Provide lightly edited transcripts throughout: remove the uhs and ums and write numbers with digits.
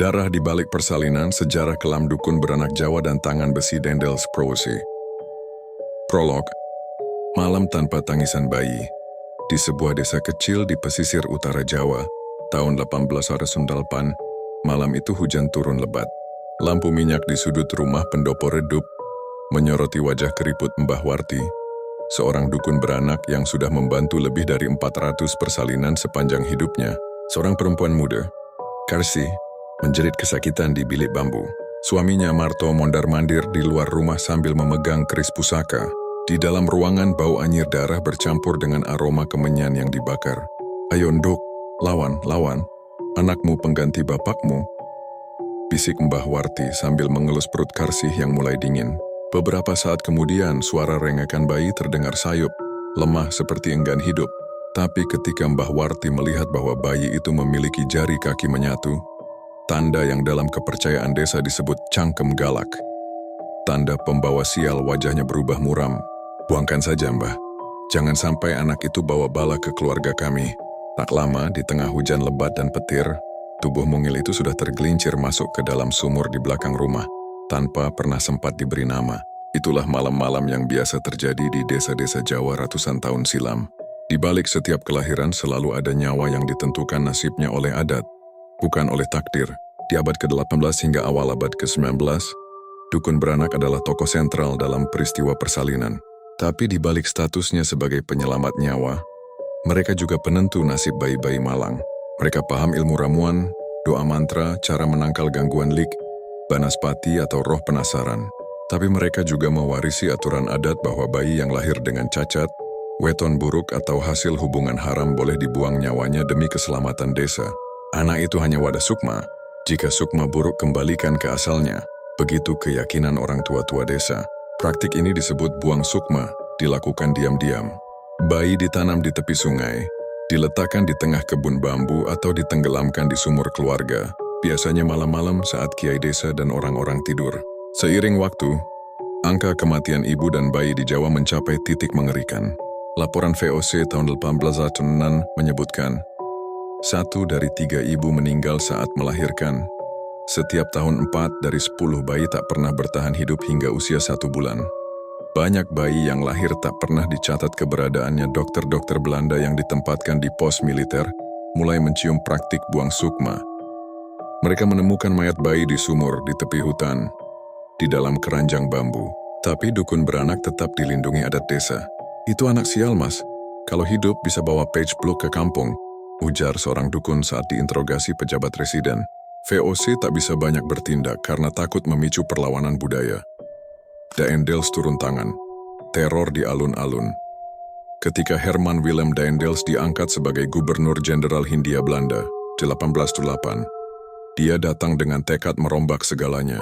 Darah di balik persalinan, sejarah kelam dukun beranak Jawa dan tangan besi Daendels Prowse. Prolog, malam tanpa tangisan bayi. Di sebuah desa kecil di pesisir utara Jawa, tahun 1898, malam itu hujan turun lebat. Lampu minyak di sudut rumah pendopo redup, menyoroti wajah keriput Mbah Warti, seorang dukun beranak yang sudah membantu lebih dari 400 persalinan sepanjang hidupnya. Seorang perempuan muda, Karsi, menjerit kesakitan di bilik bambu. Suaminya Marto mondar-mandir di luar rumah sambil memegang keris pusaka. Di dalam ruangan bau anyir darah bercampur dengan aroma kemenyan yang dibakar. "Ayo Nduk, lawan, anakmu pengganti bapakmu," bisik Mbah Warti sambil mengelus perut Karsih yang mulai dingin. Beberapa saat kemudian suara rengakan bayi terdengar sayup, lemah seperti enggan hidup. Tapi ketika Mbah Warti melihat bahwa bayi itu memiliki jari kaki menyatu, tanda yang dalam kepercayaan desa disebut cangkem galak. Tanda pembawa sial, wajahnya berubah muram. "Buangkan saja Mbah, jangan sampai anak itu bawa bala ke keluarga kami." Tak lama, di tengah hujan lebat dan petir, tubuh mungil itu sudah tergelincir masuk ke dalam sumur di belakang rumah, tanpa pernah sempat diberi nama. Itulah malam-malam yang biasa terjadi di desa-desa Jawa ratusan tahun silam. Di balik setiap kelahiran selalu ada nyawa yang ditentukan nasibnya oleh adat, bukan oleh takdir. Di abad ke-18 hingga awal abad ke-19, dukun beranak adalah tokoh sentral dalam peristiwa persalinan. Tapi di balik statusnya sebagai penyelamat nyawa, mereka juga penentu nasib bayi-bayi malang. Mereka paham ilmu ramuan, doa mantra, cara menangkal gangguan lik, banaspati atau roh penasaran. Tapi mereka juga mewarisi aturan adat bahwa bayi yang lahir dengan cacat, weton buruk atau hasil hubungan haram boleh dibuang nyawanya demi keselamatan desa. Anak itu hanya wadah sukma. Jika sukma buruk, kembalikan ke asalnya. Begitu keyakinan orang tua-tua desa. Praktik ini disebut buang sukma, dilakukan diam-diam. Bayi ditanam di tepi sungai, diletakkan di tengah kebun bambu atau ditenggelamkan di sumur keluarga, biasanya malam-malam saat kiai desa dan orang-orang tidur. Seiring waktu, angka kematian ibu dan bayi di Jawa mencapai titik mengerikan. Laporan VOC tahun 1806 menyebutkan, 1 dari 3 ibu meninggal saat melahirkan. Setiap tahun 4 dari 10 bayi tak pernah bertahan hidup hingga usia 1 bulan. Banyak bayi yang lahir tak pernah dicatat keberadaannya. Dokter-dokter Belanda yang ditempatkan di pos militer mulai mencium praktik buang sukma. Mereka menemukan mayat bayi di sumur di tepi hutan, di dalam keranjang bambu. Tapi dukun beranak tetap dilindungi adat desa. "Itu anak sial Mas, kalau hidup bisa bawa page blok ke kampung," ujar seorang dukun saat diinterogasi pejabat residen. VOC tak bisa banyak bertindak karena takut memicu perlawanan budaya. Daendels turun tangan. Teror di alun-alun. Ketika Herman Willem Daendels diangkat sebagai Gubernur Jenderal Hindia Belanda, 1808, dia datang dengan tekad merombak segalanya.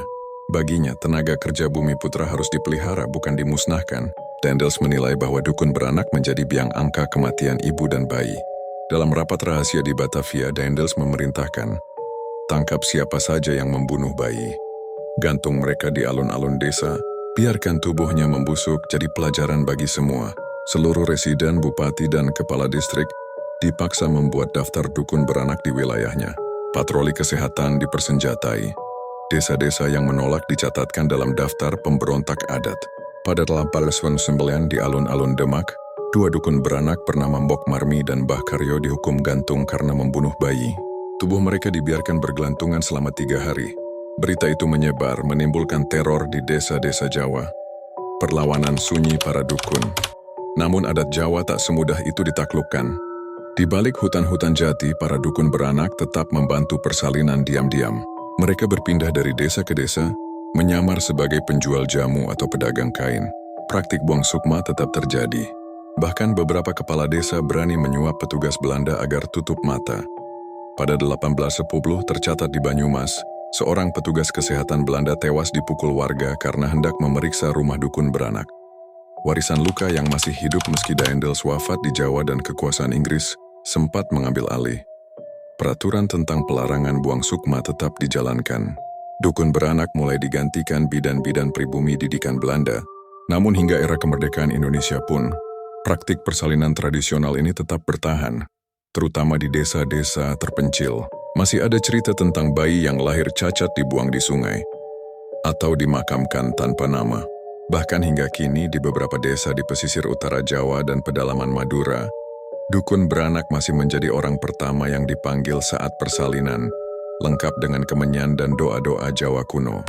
Baginya, tenaga kerja bumi putra harus dipelihara, bukan dimusnahkan. Daendels menilai bahwa dukun beranak menjadi biang angka kematian ibu dan bayi. Dalam rapat rahasia di Batavia, Daendels memerintahkan, "Tangkap siapa saja yang membunuh bayi. Gantung mereka di alun-alun desa, biarkan tubuhnya membusuk jadi pelajaran bagi semua." Seluruh residen, bupati, dan kepala distrik dipaksa membuat daftar dukun beranak di wilayahnya. Patroli kesehatan dipersenjatai. Desa-desa yang menolak dicatatkan dalam daftar pemberontak adat. Pada 1809 di alun-alun Demak, 2 dukun beranak bernama Mbok Marmi dan Mbah Karyo dihukum gantung karena membunuh bayi. Tubuh mereka dibiarkan bergelantungan selama 3 hari. Berita itu menyebar, menimbulkan teror di desa-desa Jawa. Perlawanan sunyi para dukun. Namun adat Jawa tak semudah itu ditaklukkan. Di balik hutan-hutan jati, para dukun beranak tetap membantu persalinan diam-diam. Mereka berpindah dari desa ke desa, menyamar sebagai penjual jamu atau pedagang kain. Praktik buang sukma tetap terjadi. Bahkan beberapa kepala desa berani menyuap petugas Belanda agar tutup mata. Pada 1810 tercatat di Banyumas, seorang petugas kesehatan Belanda tewas dipukul warga karena hendak memeriksa rumah dukun beranak. Warisan luka yang masih hidup meski Daendels wafat di Jawa dan kekuasaan Inggris sempat mengambil alih. Peraturan tentang pelarangan buang sukma tetap dijalankan. Dukun beranak mulai digantikan bidan-bidan pribumi didikan Belanda. Namun hingga era kemerdekaan Indonesia pun, praktik persalinan tradisional ini tetap bertahan, terutama di desa-desa terpencil. Masih ada cerita tentang bayi yang lahir cacat dibuang di sungai atau dimakamkan tanpa nama. Bahkan hingga kini di beberapa desa di pesisir utara Jawa dan pedalaman Madura, dukun beranak masih menjadi orang pertama yang dipanggil saat persalinan, lengkap dengan kemenyan dan doa-doa Jawa kuno.